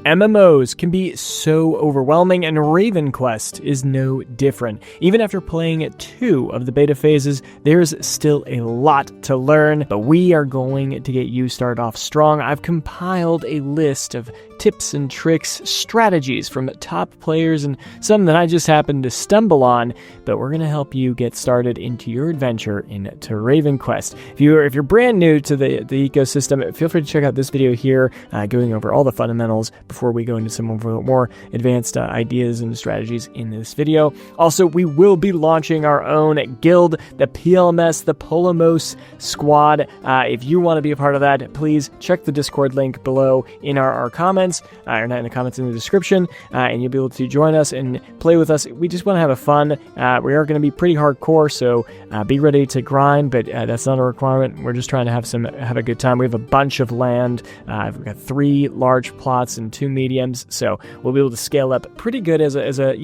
MMOs can be so overwhelming, and Ravenquest is no different. Even after playing 2 of the beta phases, there's still a lot to learn, but we are going to get you started off strong. I've compiled a list of tips and tricks, strategies from top players, and some that I just happened to stumble on, but we're going to help you get started into your adventure into Ravenquest. If you're brand new to the ecosystem, feel free to check out this video here, going over all the fundamentals before we go into some more advanced ideas and strategies in this video. Also, we will be launching our own guild, the PLMS, the PLMS Squad. If you want to be a part of that, please check the Discord link below in our comments, or not in the comments, in the description, and you'll be able to join us and play with us. We just want to have a fun. We are going to be pretty hardcore, so be ready to grind, but that's not a requirement. We're just trying to have a good time. We have a bunch of land. We've got 3 large plots and 2 mediums, so we'll be able to scale up pretty good as a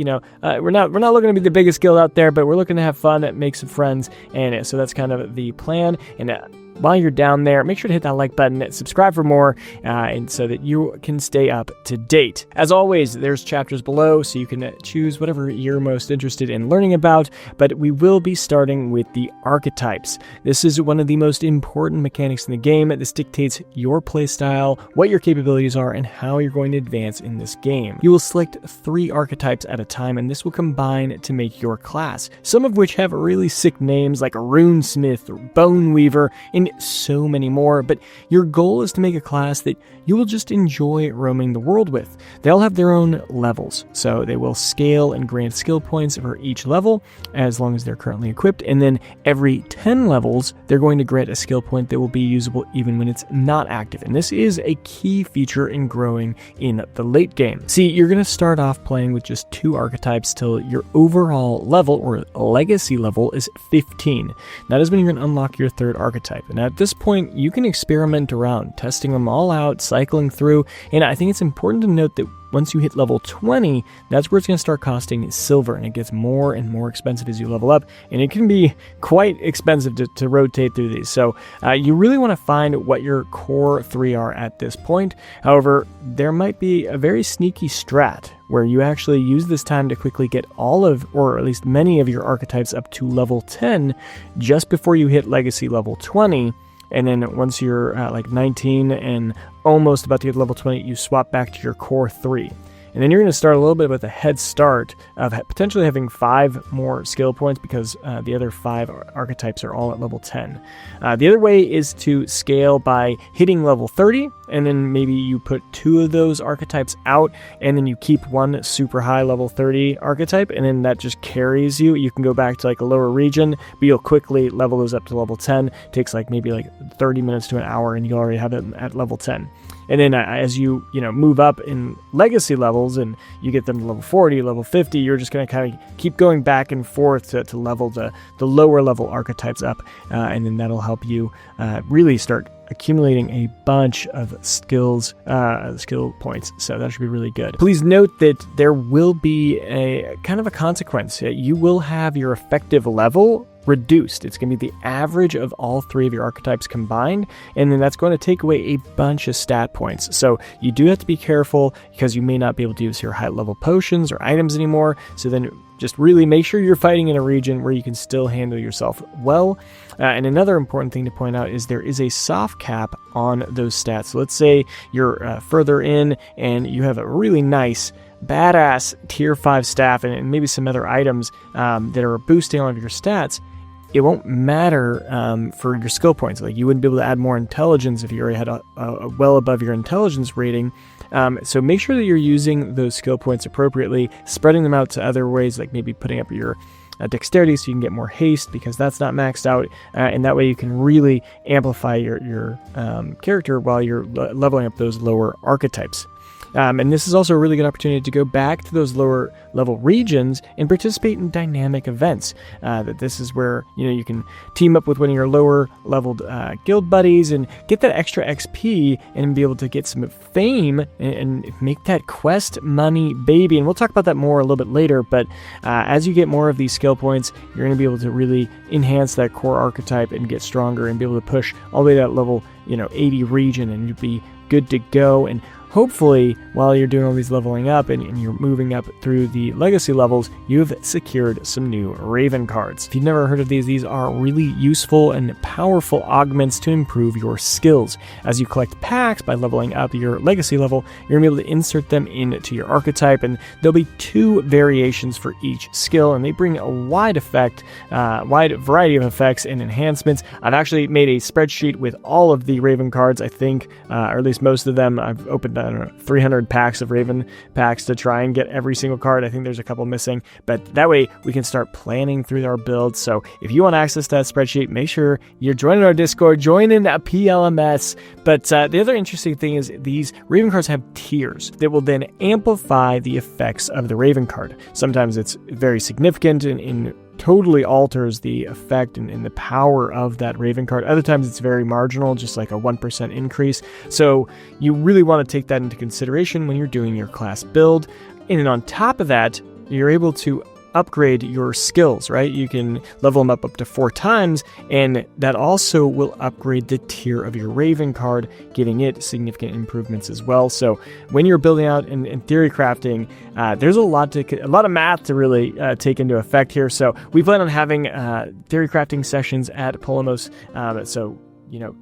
we're not looking to be the biggest guild out there, but we're looking to have fun, make some friends, and so that's kind of the plan. And while you're down there, make sure to hit that like button, subscribe for more, and so that you can stay up to date. As always, there's chapters below, so you can choose whatever you're most interested in learning about, but we will be starting with the archetypes. This is one of the most important mechanics in the game. This dictates your playstyle, what your capabilities are, and how you're going to advance in this game. You will select 3 archetypes at a time, and this will combine to make your class, some of which have really sick names like Runesmith or Bone Weaver, and so many more, but your goal is to make a class that you will just enjoy roaming the world with. They all have their own levels, so they will scale and grant skill points for each level as long as they're currently equipped, and then every 10 levels they're going to grant a skill point that will be usable even when it's not active, and this is a key feature in growing in the late game. See, you're going to start off playing with just 2 archetypes till your overall level, or legacy level, is 15. That is when you're going to unlock your 3rd archetype, and at this point you can experiment around, testing them all out, cycling through, and I think it's important to note that once you hit level 20, that's where it's going to start costing silver, and it gets more and more expensive as you level up, and it can be quite expensive to rotate through these. So you really want to find what your core 3 are at this point. However, there might be a very sneaky strat where you actually use this time to quickly get all of, or at least many of your archetypes up to level 10 just before you hit legacy level 20. And then once you're like 19 and almost about to get level 20, you swap back to your core 3. And then you're going to start a little bit with a head start of potentially having 5 more skill points, because the other 5 archetypes are all at level 10. The other way is to scale by hitting level 30, and then maybe you put 2 of those archetypes out, and then you keep 1 super high level 30 archetype, and then that just carries you. You can go back to like a lower region, but you'll quickly level those up to level 10. It takes like maybe like 30 minutes to an hour, and you already have it at level 10. And then as you move up in legacy levels and you get them to level 40, level 50, you're just going to kind of keep going back and forth to level the lower level archetypes up. And then that'll help you really start accumulating a bunch of skill points. So that should be really good. Please note that there will be a kind of a consequence. You will have your effective level reduced. It's going to be the average of all 3 of your archetypes combined, and then that's going to take away a bunch of stat points. So you do have to be careful, because you may not be able to use your high level potions or items anymore. So then just really make sure you're fighting in a region where you can still handle yourself well. And another important thing to point out is there is a soft cap on those stats. So let's say you're further in and you have a really nice badass tier 5 staff and maybe some other items that are boosting all of your stats. It won't matter for your skill points. Like, you wouldn't be able to add more intelligence if you already had a well above your intelligence rating. So make sure that you're using those skill points appropriately, spreading them out to other ways, like maybe putting up your dexterity so you can get more haste, because that's not maxed out, and that way you can really amplify your character while you're leveling up those lower archetypes. And this is also a really good opportunity to go back to those lower level regions and participate in dynamic events. That this is where you can team up with one of your lower leveled guild buddies and get that extra XP and be able to get some fame and make that quest money baby. And we'll talk about that more a little bit later, but as you get more of these skill points, you're going to be able to really enhance that core archetype and get stronger and be able to push all the way to that level 80 region, and you'd be good to go. And hopefully, while you're doing all these leveling up and you're moving up through the legacy levels, you've secured some new Raven cards. If you've never heard of these are really useful and powerful augments to improve your skills. As you collect packs by leveling up your legacy level, you're going to be able to insert them into your archetype, and there'll be 2 variations for each skill, and they bring a wide variety of effects and enhancements. I've actually made a spreadsheet with all of the Raven cards, I think, or at least most of them. I've opened, 300 packs of Raven packs to try and get every single card. I think there's a couple missing, but that way we can start planning through our builds. So if you want access to that spreadsheet, make sure you're joining our Discord, join in a PLMS. But the other interesting thing is these Raven cards have tiers that will then amplify the effects of the Raven card. Sometimes it's very significant and totally alters the effect and the power of that Raven card. Other times it's very marginal, just like a 1% increase. So you really want to take that into consideration when you're doing your class build. And then on top of that, you're able to upgrade your skills, right? You can level them up to 4 times, and that also will upgrade the tier of your Raven card, giving it significant improvements as well. So when you're building out in theory crafting, there's a lot of math to really take into effect here. So we plan on having theory crafting sessions at PLMS. So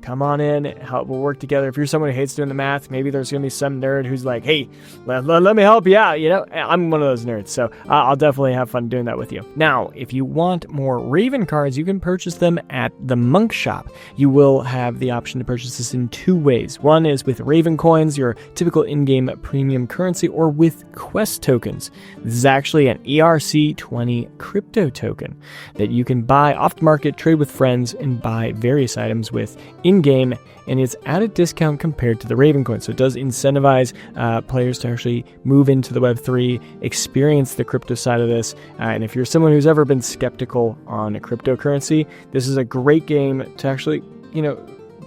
come on in, we'll work together. If you're someone who hates doing the math, maybe there's going to be some nerd who's like, hey, let me help you out. I'm one of those nerds, so I'll definitely have fun doing that with you. Now, if you want more Raven cards, you can purchase them at the Munk Shop. You will have the option to purchase this in 2 ways. One is with Raven coins, your typical in-game premium currency, or with Quest tokens. This is actually an ERC20 crypto token that you can buy off the market, trade with friends, and buy various items with in-game, and it's at a discount compared to the Raven coin. So it does incentivize players to actually move into the Web3, experience the crypto side of this. And if you're someone who's ever been skeptical on cryptocurrency, this is a great game to actually,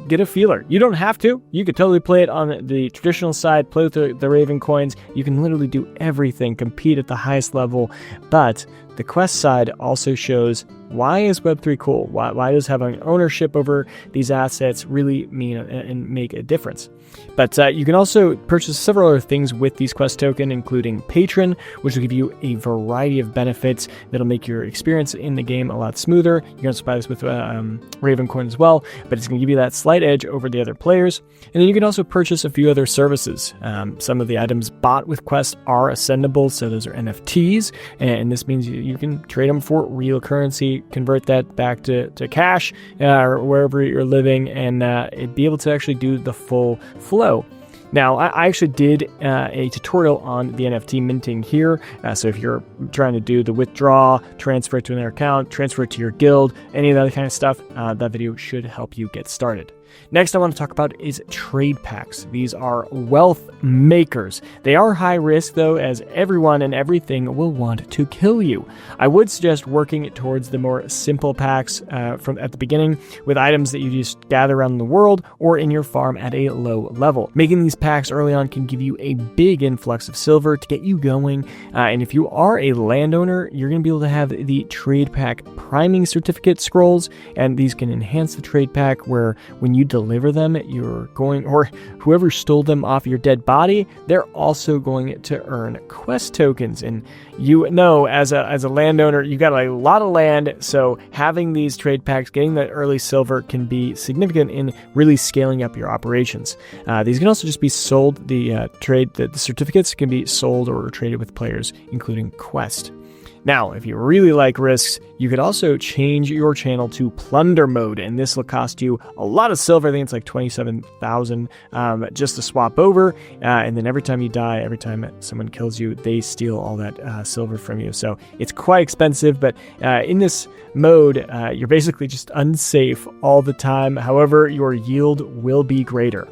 get a feeler. You don't have to. You could totally play it on the traditional side, play with the Raven coins. You can literally do everything, compete at the highest level. But the Quest side also shows, why is Web3 cool? Why does having ownership over these assets really mean and make a difference? But you can also purchase several other things with these Quest token, including Patron, which will give you a variety of benefits that'll make your experience in the game a lot smoother. You can also buy this with Raven coin as well, but it's going to give you that slight edge over the other players. And then you can also purchase a few other services. Some of the items bought with Quest are Asendables, so those are NFTs, and this means you can trade them for real currency, convert that back to cash or wherever you're living, and be able to actually do the full flow. Now, I actually did a tutorial on the NFT minting here. So if you're trying to do the withdraw, transfer it to an account, transfer it to your guild, any of that kind of stuff, that video should help you get started. Next I want to talk about is Tradepacks. These are wealth makers. They are high risk though, as everyone and everything will want to kill you. I would suggest working towards the more simple packs from at the beginning with items that you just gather around the world or in your farm at a low level. Making these packs early on can give you a big influx of silver to get you going. And if you are a landowner, you're going to be able to have the trade pack priming certificate scrolls, and these can enhance the trade pack where when you deliver them, you're going, or whoever stole them off your dead body, they're also going to earn quest tokens. And as a landowner, you got a lot of land, so having these trade packs, getting that early silver can be significant in really scaling up your operations. These can also just be sold. The certificates can be sold or traded with players, including quest. Now, if you really like risks, you could also change your channel to plunder mode, and this will cost you a lot of silver. I think it's like 27,000 just to swap over, and then every time you die, every time someone kills you, they steal all that silver from you. So it's quite expensive, but in this mode, you're basically just unsafe all the time. However, your yield will be greater.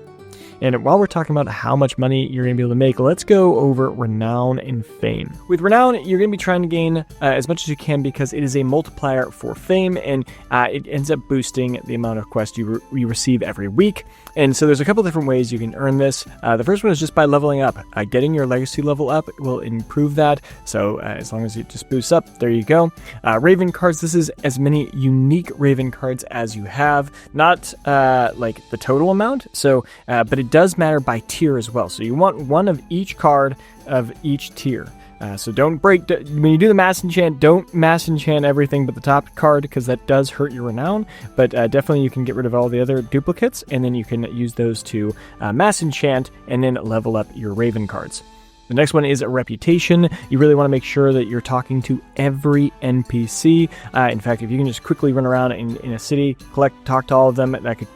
And while we're talking about how much money you're going to be able to make, let's go over Renown and Fame. With Renown, you're going to be trying to gain as much as you can because it is a multiplier for Fame, and it ends up boosting the amount of quests you receive every week. And so there's a couple different ways you can earn this. The first one is just by leveling up. Getting your legacy level up will improve that. So as long as it just boosts up, there you go. Ravencards, this is as many unique Ravencards as you have. Not like the total amount, so but it it does matter by tier as well. So you want one of each card of each tier. So don't break, when you do the mass enchant, don't mass enchant everything but the top card, because that does hurt your renown, but definitely you can get rid of all the other duplicates, and then you can use those to mass enchant and then level up your Raven cards. The next one is a reputation. You really want to make sure that you're talking to every NPC. In fact, if you can just quickly run around in a city, talk to all of them, that could,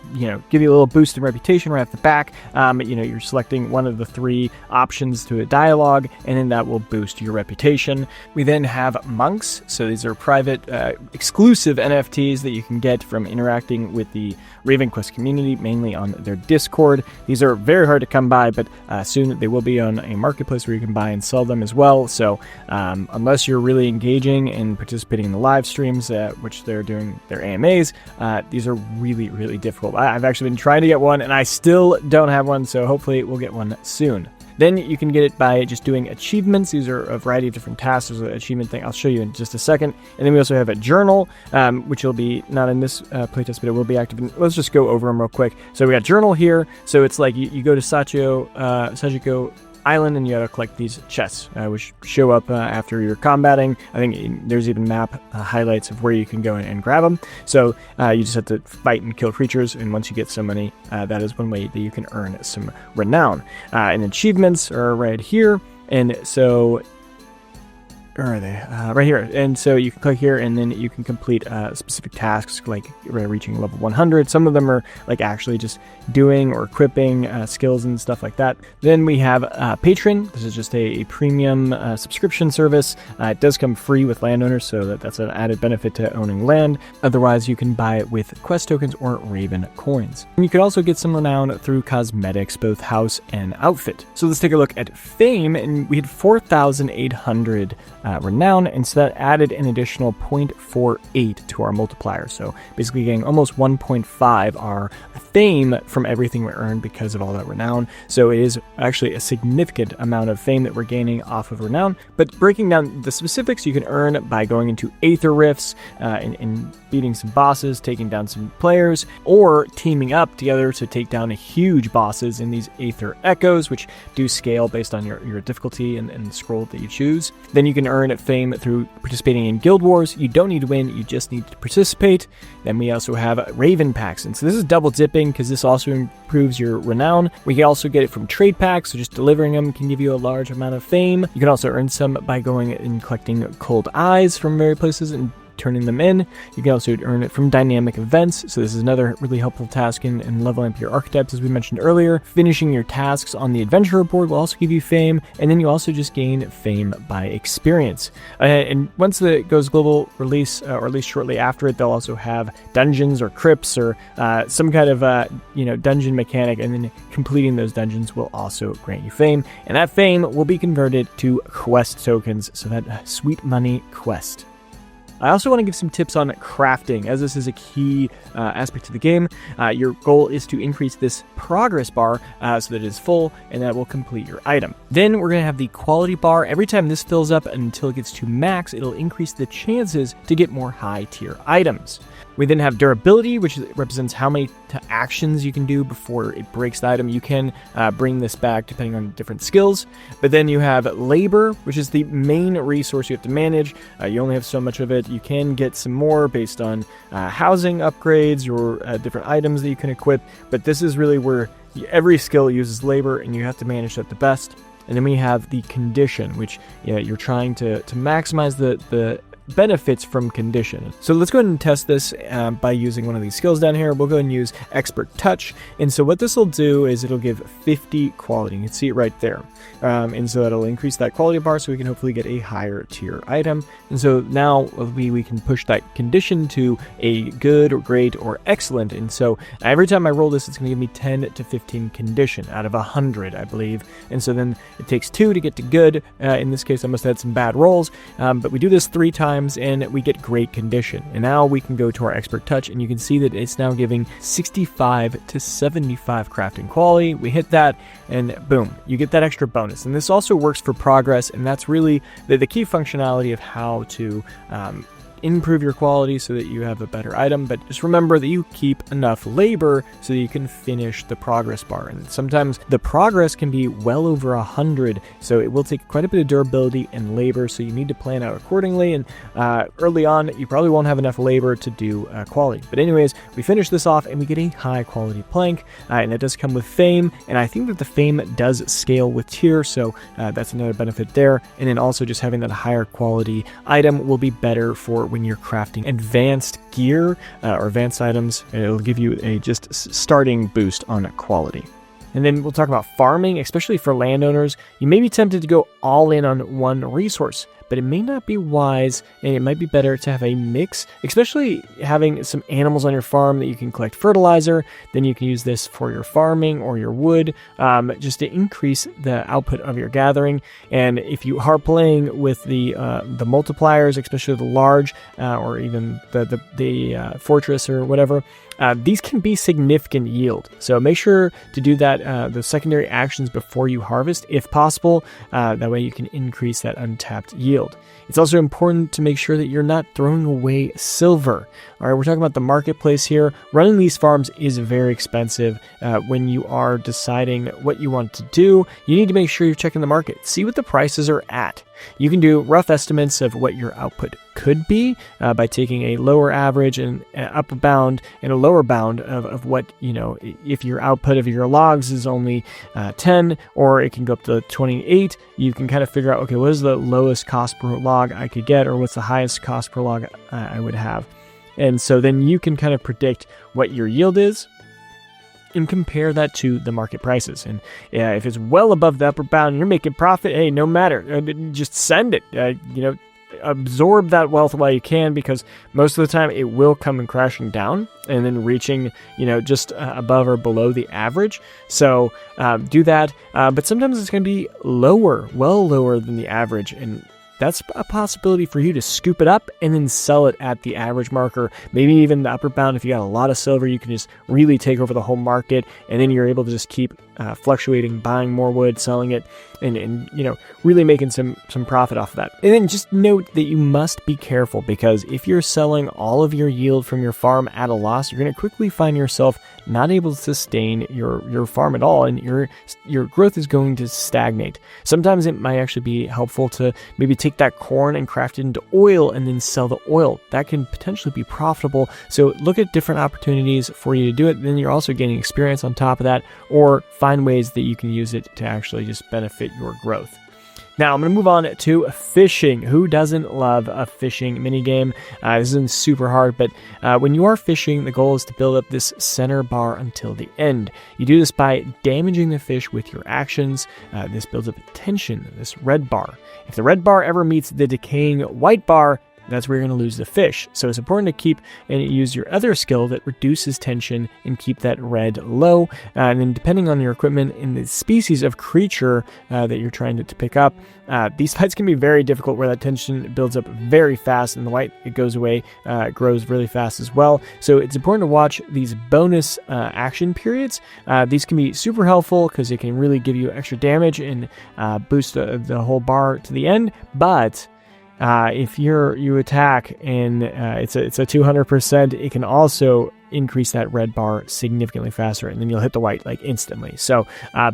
give you a little boost in reputation right off the back. You're selecting one of the 3 options to a dialogue, and then that will boost your reputation. We then have monks. So these are private, exclusive NFTs that you can get from interacting with the Ravenquest community, mainly on their Discord. These are very hard to come by, but soon they will be on a marketplace where you can buy and sell them as well. So unless you're really engaging and participating in the live streams, which they're doing their AMAs, these are really, really difficult. I've actually been trying to get one, and I still don't have one, so hopefully we'll get one soon. Then you can get it by just doing achievements. These are a variety of different tasks. There's an achievement thing I'll show you in just a second. And then we also have a journal, which will be not in this playtest, but it will be active. Let's just go over them real quick. So we got journal here. So it's like you go to Sachiko Island, and you gotta collect these chests, which show up after you're combating. I think there's even map highlights of where you can go and grab them. So you just have to fight and kill creatures, and once you get so many, that is one way that you can earn some renown. And achievements are right here, and so where are they? Right here. And so you can click here, and then you can complete specific tasks, like reaching level 100. Some of them are like actually just doing or equipping skills and stuff like that. Then we have Patron. This is just a premium subscription service. It does come free with landowners, so that's an added benefit to owning land. Otherwise, you can buy it with quest tokens or Raven coins. And you can also get some renown through cosmetics, both house and outfit. So let's take a look at fame, and we had 4,800 renown, and so that added an additional 0.48 to our multiplier. So basically getting almost 1.5 our fame from everything we earned because of all that renown. So it is actually a significant amount of fame that we're gaining off of renown. But breaking down the specifics, you can earn by going into Aether Rifts and beating some bosses, taking down some players, or teaming up together to take down huge bosses in these Aether Echoes, which do scale based on your difficulty and the scroll that you choose. Then you can earn fame through participating in guild wars. You don't need to win, you just need to participate. Then we also have RavenPacks, and so this is double dipping because this also improves your renown. We can also get it from Tradepacks, so just delivering them can give you a large amount of fame. You can also earn some by going and collecting cold eyes from various places and turning them in. You can also earn it from dynamic events, so this is another really helpful task in leveling up your archetypes, as we mentioned earlier. Finishing your tasks on the adventurer board will also give you fame, and then you also just gain fame by experience. And once it goes global release, or at least shortly after it, they'll also have dungeons or crypts or some kind of dungeon mechanic, and then completing those dungeons will also grant you fame, and that fame will be converted to quest tokens, so that sweet money quest. I also want to give some tips on crafting, as this is a key aspect of the game. Your goal is to increase this progress bar so that it is full, and that will complete your item. Then we're going to have the quality bar. Every time this fills up until it gets to max, it'll increase the chances to get more high tier items. We then have durability, which represents how many actions you can do before it breaks the item. You can bring this back depending on different skills. But then you have labor, which is the main resource you have to manage. You only have so much of it. You can get some more based on housing upgrades or different items that you can equip. But this is really where every skill uses labor, and you have to manage that the best. And then we have the condition, which you're trying to maximize the benefits from condition. So let's go ahead and test this by using one of these skills down here. We'll go ahead and use Expert Touch. And so what this will do is it'll give 50 quality. You can see it right there. And so that'll increase that quality bar so we can hopefully get a higher tier item. And so now we can push that condition to a good or great or excellent. And so every time I roll this, it's going to give me 10 to 15 condition out of 100, I believe. And so then it takes 2 to get to good. In this case, I must have had some bad rolls. But we do this 3 times and we get great condition. And now we can go to our Expert Touch, and you can see that it's now giving 65 to 75 crafting quality. We hit that, and boom, you get that extra bonus. And this also works for progress, and that's really the key functionality of how to improve your quality so that you have a better item, but just remember that you keep enough labor so that you can finish the progress bar. And sometimes the progress can be well over 100, so it will take quite a bit of durability and labor, so you need to plan out accordingly. And early on, you probably won't have enough labor to do quality. But anyways, we finish this off and we get a high quality plank, and it does come with fame, and I think that the fame does scale with tier, so that's another benefit there. And then also just having that higher quality item will be better for when you're crafting advanced gear or advanced items, and it'll give you a just starting boost on quality. And then we'll talk about farming, especially for landowners. You may be tempted to go all in on one resource, but it may not be wise, and it might be better to have a mix, especially having some animals on your farm that you can collect fertilizer. Then you can use this for your farming or your wood, just to increase the output of your gathering. And if you are playing with the multipliers, especially the large or even the fortress or whatever, these can be significant yield. So make sure to do that, the secondary actions before you harvest, if possible. That way you can increase that untapped yield. It's also important to make sure that you're not throwing away silver. All right, we're talking about the marketplace here. Running these farms is very expensive. When you are deciding what you want to do, you need to make sure you're checking the market. See what the prices are at. You can do rough estimates of what your output could be by taking a lower average and upper bound and a lower bound of what, if your output of your logs is only 10, or it can go up to 28, you can kind of figure out, okay, what is the lowest cost per log I could get, or what's the highest cost per log I would have. And so then you can kind of predict what your yield is and compare that to the market prices. And if it's well above the upper bound and you're making profit, hey, no matter, just send it. Absorb that wealth while you can, because most of the time it will come in crashing down and then reaching, just above or below the average. So do that. But sometimes it's going to be lower, well lower than the average. And that's a possibility for you to scoop it up and then sell it at the average marker, maybe even the upper bound. If you got a lot of silver, you can just really take over the whole market, and then you're able to just keep fluctuating, buying more wood, selling it, and really making some profit off of that. And then just note that you must be careful, because if you're selling all of your yield from your farm at a loss, you're going to quickly find yourself not able to sustain your farm at all, and your growth is going to stagnate. Sometimes it might actually be helpful to maybe take that corn and craft it into oil and then sell the oil. That can potentially be profitable. So look at different opportunities for you to do it. Then you're also gaining experience on top of that, or find ways that you can use it to actually just benefit your growth. Now, I'm going to move on to fishing. Who doesn't love a fishing minigame? This isn't super hard, but when you are fishing, the goal is to build up this center bar until the end. You do this by damaging the fish with your actions. This builds up tension, this red bar. If the red bar ever meets the decaying white bar, that's where you're going to lose the fish. So it's important to keep and use your other skill that reduces tension and keep that red low. And then depending on your equipment and the species of creature that you're trying to pick up, these fights can be very difficult, where that tension builds up very fast, and the white, it goes away, it grows really fast as well. So it's important to watch these bonus action periods. These can be super helpful because it can really give you extra damage and boost the whole bar to the end. But if you attack and it's a 200%, it can also increase that red bar significantly faster, and then you'll hit the white like instantly. So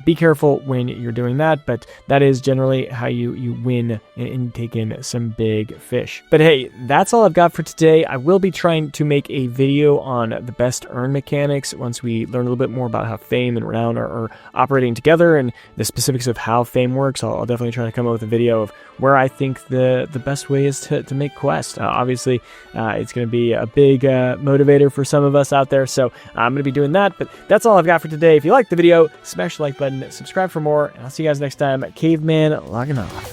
be careful when you're doing that, but that is generally how you win and take in some big fish. But hey, that's all I've got for today. I will be trying to make a video on the best earn mechanics once we learn a little bit more about how Fame and Renown are operating together and the specifics of how Fame works. I'll definitely try to come up with a video of where I think the best way is to make quests. Obviously, it's going to be a big motivator for some of us out there, so I'm going to be doing that. But that's all I've got for today. If you liked the video, smash the like button, subscribe for more, and I'll see you guys next time. Caveman logging off.